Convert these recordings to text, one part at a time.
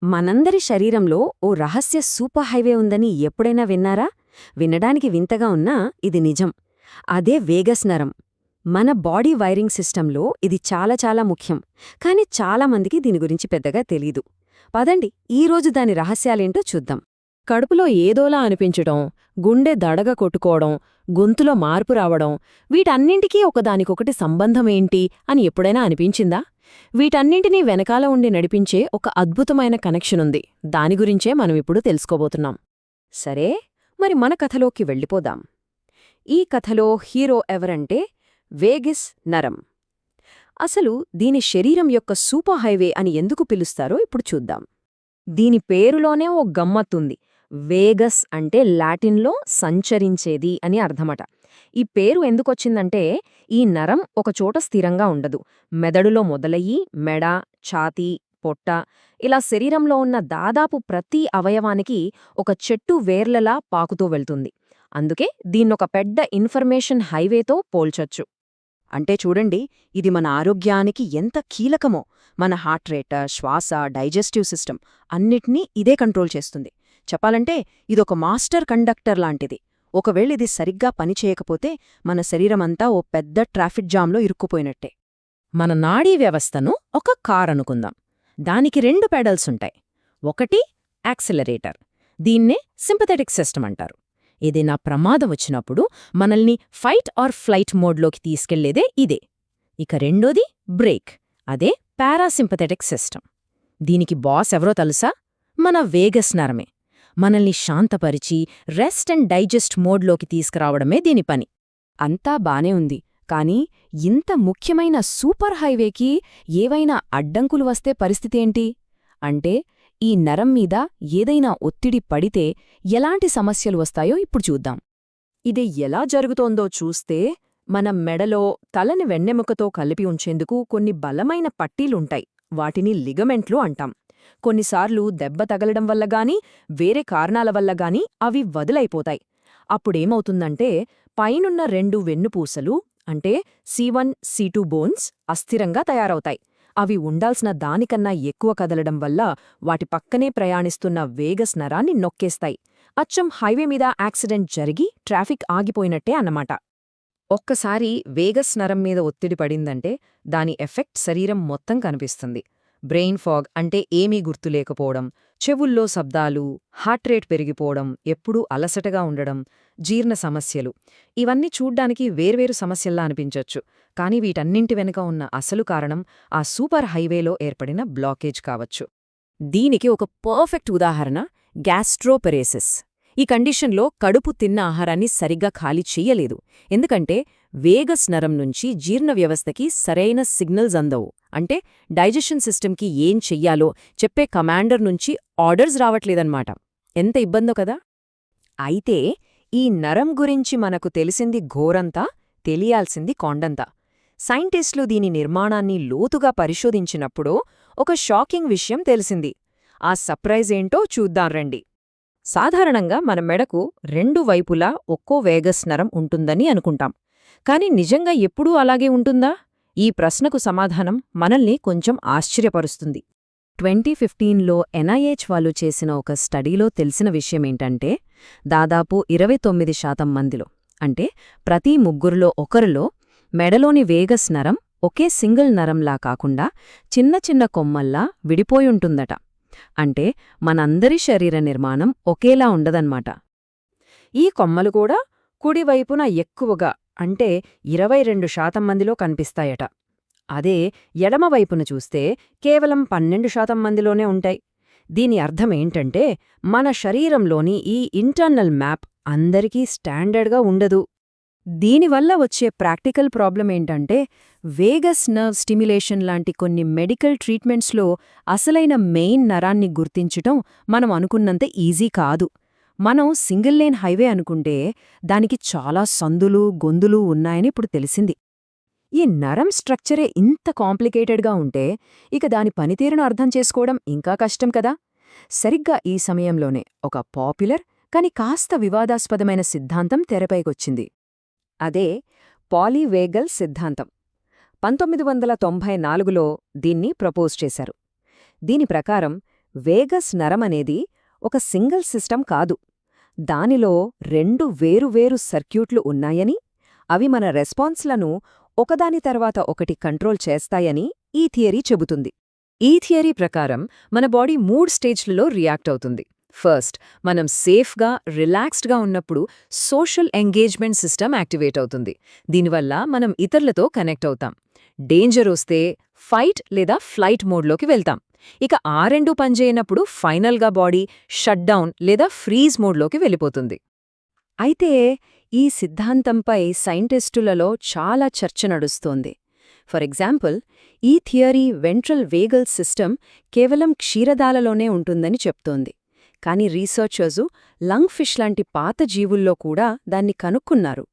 మనందరి శరీరంలో ఓ రహస్య సూపర్ హైవే ఉందని ఎప్పుడైనా విన్నారా? వినడానికి వింతగా ఉన్నా ఇది నిజం. అదే వేగస్ నరం. మన బాడీ వైరింగ్ సిస్టంలో ఇది చాలా చాలా ముఖ్యం. కాని చాలామందికి దీని గురించి పెద్దగా తెలీదు. పదండి ఈరోజు దాని రహస్యాలేంటో చూద్దాం. కడుపులో ఏదోలా అనిపించడం, గుండె దడగ కొట్టుకోవడం, గొంతులో మార్పు రావడం, వీటన్నింటికీ ఒకదానికొకటి సంబంధమేంటి అని ఎప్పుడైనా అనిపించిందా? వీటన్నింటినీ వెనకాల ఉండి నడిపించే ఒక అద్భుతమైన కనెక్షనుంది. దాని గురించే మనమిప్పుడు తెలుసుకోబోతున్నాం. సరే, మరి మన కథలోకి వెళ్ళిపోదాం. ఈ కథలో హీరో ఎవరంటే వేగస్ నరం. అసలు దీని శరీరం యొక్క సూపర్ హైవే అని ఎందుకు పిలుస్తారో ఇప్పుడు చూద్దాం. దీని పేరులోనే ఓ గమ్మత్తుంది. వేగస్ అంటే లాటిన్లో సంచరించేది అని అర్థమట. ఈ పేరు ఎందుకొచ్చిందంటే ఈ నరం ఒకచోట స్థిరంగా ఉండదు. మెదడులో మొదలయ్యి మెడ, ఛాతీ, పొట్ట ఇలా శరీరంలో ఉన్న దాదాపు ప్రతి అవయవానికి ఒక చెట్టు వేర్లలా పాకుతూ వెళ్తుంది. అందుకే దీన్నొక పెద్ద ఇన్ఫర్మేషన్ హైవేతో పోల్చొచ్చు. అంటే చూడండి, ఇది మన ఆరోగ్యానికి ఎంత కీలకమో. మన హార్ట్ రేట్, శ్వాస, డైజెస్టివ్ సిస్టమ్ అన్నిటినీ ఇదే కంట్రోల్ చేస్తుంది. చెప్పాలంటే ఇదొక మాస్టర్ కండక్టర్ లాంటిది. ఒకవేళ ఇది సరిగ్గా పనిచేయకపోతే మన శరీరమంతా ఓ పెద్ద ట్రాఫిక్ జామ్లో ఇరుక్కుపోయినట్టే. మన నాడీ వ్యవస్థను ఒక కార్ అనుకుందాం. దానికి 2 పెడల్సుంటాయి. ఒకటి యాక్సిలరేటర్, దీన్నే సింపథెటిక్ సిస్టమ్ అంటారు. ఏదైనా ప్రమాదం వచ్చినప్పుడు మనల్ని ఫైట్ ఆర్ ఫ్లైట్ మోడ్లోకి తీసుకెళ్లేదే ఇదే. ఇక రెండోది బ్రేక్, అదే పారాసింపథెటిక్ సిస్టమ్. దీనికి బాస్ ఎవరో తెలుసా? మన వేగస్ నరమే. మనల్ని శాంతపరిచి రెస్ట్ అండ్ డైజెస్ట్ మోడ్లోకి తీసుకురావడమే దీని పని. అంతా బానే ఉంది, కానీ ఇంత ముఖ్యమైన సూపర్ హైవేకి ఏవైనా అడ్డంకులు వస్తే పరిస్థితేంటి? అంటే ఈ నరం మీద ఏదైనా ఒత్తిడి పడితే ఎలాంటి సమస్యలు వస్తాయో ఇప్పుడు చూద్దాం. ఇది ఎలా జరుగుతోందో చూస్తే మన మెడలో తలని వెన్నెముకతో కలిపి ఉంచేందుకు కొన్ని బలమైన పట్టీలుంటాయి. వాటిని లిగమెంట్లు అంటాం. కొన్నిసార్లు దెబ్బ తగలడం వల్ల గాని వేరే కారణాల వల్ల గాని అవి వదిలైపోతాయి. అప్పుడేమవుతుందంటే పైనున్న 2 వెన్నుపూసలు అంటే C1, C2 బోన్స్ అస్థిరంగా తయారవుతాయి. అవి ఉండాల్సిన దానికన్నా ఎక్కువ కదలడం వల్ల వాటి పక్కనే ప్రయాణిస్తున్న వేగస్ నరాన్ని నొక్కేస్తాయి. అచ్చం హైవే మీద యాక్సిడెంట్ జరిగి ట్రాఫిక్ ఆగిపోయినట్టే అన్నమాట. ఒక్కసారి వేగస్ నరం మీద ఒత్తిడి పడిందంటే దాని ఎఫెక్ట్ శరీరం మొత్తం కనిపిస్తుంది. బ్రెయిన్ ఫాగ్ అంటే ఏమీ గుర్తులేకపోవడం, చెవుల్లో శబ్దాలు, హార్ట్ రేట్ పెరిగిపోవడం, ఎప్పుడూ అలసటగా ఉండడం, జీర్ణ సమస్యలు. ఇవన్నీ చూడ్డానికి వేర్వేరు సమస్యల్లా అనిపించొచ్చు. కానీ వీటన్నింటి వెనుక ఉన్న అసలు కారణం ఆ సూపర్ హైవేలో ఏర్పడిన బ్లాకేజ్ కావచ్చు. దీనికి ఒక పర్ఫెక్ట్ ఉదాహరణ గ్యాస్ట్రోపెరేసిస్. ఈ కండిషన్లో కడుపు తిన్న ఆహారాన్ని సరిగ్గా ఖాళీ చెయ్యలేదు. ఎందుకంటే వేగస్ నరం నుంచి జీర్ణ వ్యవస్థకి సరైన సిగ్నల్స్ అందవు. అంటే డైజెషన్ సిస్టమ్కి ఏం చెయ్యాలో చెప్పే కమాండర్ నుంచి ఆర్డర్స్ రావట్లేదన్నమాట. ఎంత ఇబ్బందో కదా. అయితే ఈ నరం గురించి మనకు తెలిసింది ఘోరంతా, తెలియాల్సింది కొండంతా. సైంటిస్టులు దీని నిర్మాణాన్ని లోతుగా పరిశోధించినప్పుడు ఒక షాకింగ్ విషయం తెలిసింది. ఆ సర్ప్రైజ్ ఏంటో చూద్దాం రండి. సాధారణంగా మన మెడకు 2 వైపులా ఒక్కో వేగస్ నరం ఉంటుందని అనుకుంటాం. కాని నిజంగా ఎప్పుడూ అలాగే ఉంటుందా? ఈ ప్రశ్నకు సమాధానం మనల్ని కొంచెం ఆశ్చర్యపరుస్తుంది. 2015లో NIH వాళ్ళు చేసిన ఒక స్టడీలో తెలిసిన విషయమేంటంటే దాదాపు 29% మందిలో, అంటే ప్రతి 3లో ఒకరిలో మెడలోని వేగస్ నరం ఒకే సింగిల్ నరంలా కాకుండా చిన్న చిన్న కొమ్మల్లా విడిపోయుంటుందట. అంటే మనందరి శరీర నిర్మాణం ఒకేలా ఉండదన్నమాట. ఈ కొమ్మలు కూడా కుడివైపున ఎక్కువగా, అంటే 22% మందిలో కనిపిస్తాయట. అదే ఎడమవైపున చూస్తే కేవలం 12% మందిలోనే ఉంటాయి. దీని అర్థమేంటంటే మన శరీరంలోని ఈ ఇంటర్నల్ మ్యాప్ అందరికీ స్టాండర్డ్గా ఉండదు. దీనివల్ల వచ్చే ప్రాక్టికల్ ప్రాబ్లం ఏంటంటే వేగస్ నర్వ్ స్టిమ్యులేషన్ లాంటి కొన్ని మెడికల్ ట్రీట్మెంట్స్లో అసలైన మెయిన్ నరాన్ని గుర్తించటం మనం అనుకున్నంత ఈజీ కాదు. మనం సింగిల్ లేన్ హైవే అనుకుంటే దానికి చాలా సందులు, గొందులు ఉన్నాయని ఇప్పుడు తెలిసింది. ఈ నరం స్ట్రక్చరే ఇంత కాంప్లికేటెడ్గా ఉంటే ఇక దాని పనితీరును అర్థం చేసుకోవడం ఇంకా కష్టం కదా. సరిగ్గా ఈ సమయంలోనే ఒక పాపులర్ కాని కాస్త వివాదాస్పదమైన సిద్ధాంతం తెరపైకొచ్చింది. అదే పాలీవేగల్ సిద్ధాంతం. 1994లో దీన్ని ప్రపోజ్ చేశారు. దీని ప్రకారం వేగస్ నరమనేది ఒక సింగిల్ సిస్టమ్ కాదు. దానిలో 2 వేరువేరు సర్క్యూట్లు ఉన్నాయని, అవి మన రెస్పాన్స్లను ఒకదాని తర్వాత ఒకటి కంట్రోల్ చేస్తాయని ఈ థియరీ చెబుతుంది. ఈ థియరీ ప్రకారం మన బాడీ 3 స్టేజ్లలో రియాక్ట్ అవుతుంది. ఫస్ట్, మనం సేఫ్గా, రిలాక్స్డ్గా ఉన్నప్పుడు సోషల్ ఎంగేజ్మెంట్ సిస్టమ్ యాక్టివేట్ అవుతుంది. దీనివల్ల మనం ఇతరులతో కనెక్ట్ అవుతాం. డేంజర్ వస్తే ఫైట్ లేదా ఫ్లైట్ మోడ్లోకి వెళ్తాం. ఇక ఆ 2 పనిచేయనప్పుడు ఫైనల్గా బాడీ షట్ డౌన్ లేదా ఫ్రీజ్ మోడ్లోకి వెళ్ళిపోతుంది. అయితే ఈ సిద్ధాంతంపై సైంటిస్టులలో చాలా చర్చ నడుస్తోంది. ఫర్ ఎగ్జాంపుల్, ఈ థియరీ వెంట్రల్ వేగల్ సిస్టమ్ కేవలం క్షీరదాలలోనే ఉంటుందని చెప్తోంది. కానీ రీసెర్చర్సు లంగ్ ఫిష్ లాంటి పాత జీవుల్లో కూడా దాన్ని కనుక్కున్నారు.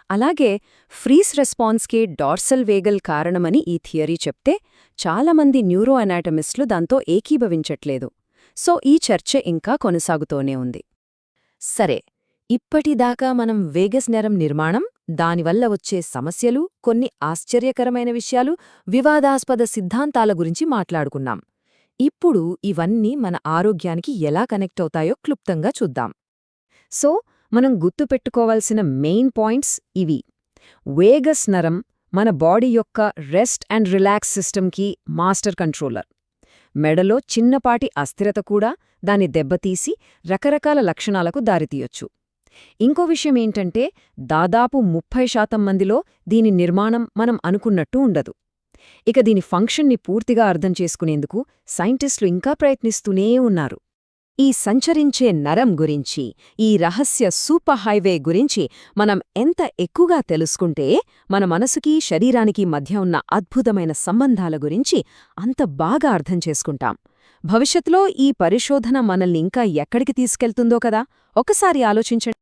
అలాగే ఫ్రీజ్ రెస్పాన్స్కే డార్సల్ వేగల్ కారణమని ఈ థియరీ చెప్తే చాలామంది న్యూరో అనాటమిస్టులు దాంతో ఏకీభవించట్లేదు. సో ఈ చర్చ ఇంకా కొనసాగుతూనే ఉంది. సరే, ఇప్పటిదాకా మనం వేగస్ నరం నిర్మాణం, దానివల్ల వచ్చే సమస్యలు, కొన్ని ఆశ్చర్యకరమైన విషయాలు, వివాదాస్పద సిద్ధాంతాల గురించి మాట్లాడుకున్నాం. ఇప్పుడు ఇవన్నీ మన ఆరోగ్యానికి ఎలా కనెక్ట్ అవుతాయో క్లుప్తంగా చూద్దాం. సో మనం గుర్తుపెట్టుకోవాల్సిన మెయిన్ పాయింట్స్ ఇవి. వేగస్ నరం మన బాడీ యొక్క రెస్ట్ అండ్ రిలాక్స్ సిస్టమ్కి మాస్టర్ కంట్రోలర్. మెడలో చిన్నపాటి అస్థిరత కూడా దాన్ని దెబ్బతీసి రకరకాల లక్షణాలకు దారితీయొచ్చు. ఇంకో విషయమేంటంటే, దాదాపు 30% మందిలో దీని నిర్మాణం మనం అనుకున్నట్టు ఉండదు. ఇక దీని ఫంక్షన్ని పూర్తిగా అర్థం చేసుకునేందుకు సైంటిస్టులు ఇంకా ప్రయత్నిస్తూనే ఉన్నారు. ఈ సంచరించే నరం గురించి, ఈ రహస్య సూపర్ హైవే గురించి మనం ఎంత ఎక్కువగా తెలుసుకుంటే, మన మనసుకి శరీరానికి మధ్య ఉన్న అద్భుతమైన సంబంధాల గురించి అంత బాగా అర్థం చేసుకుంటాం. భవిష్యత్తులో ఈ పరిశోధన మనల్ని ఇంకా ఎక్కడికి తీసుకెళ్తుందో కదా, ఒకసారి ఆలోచించండి.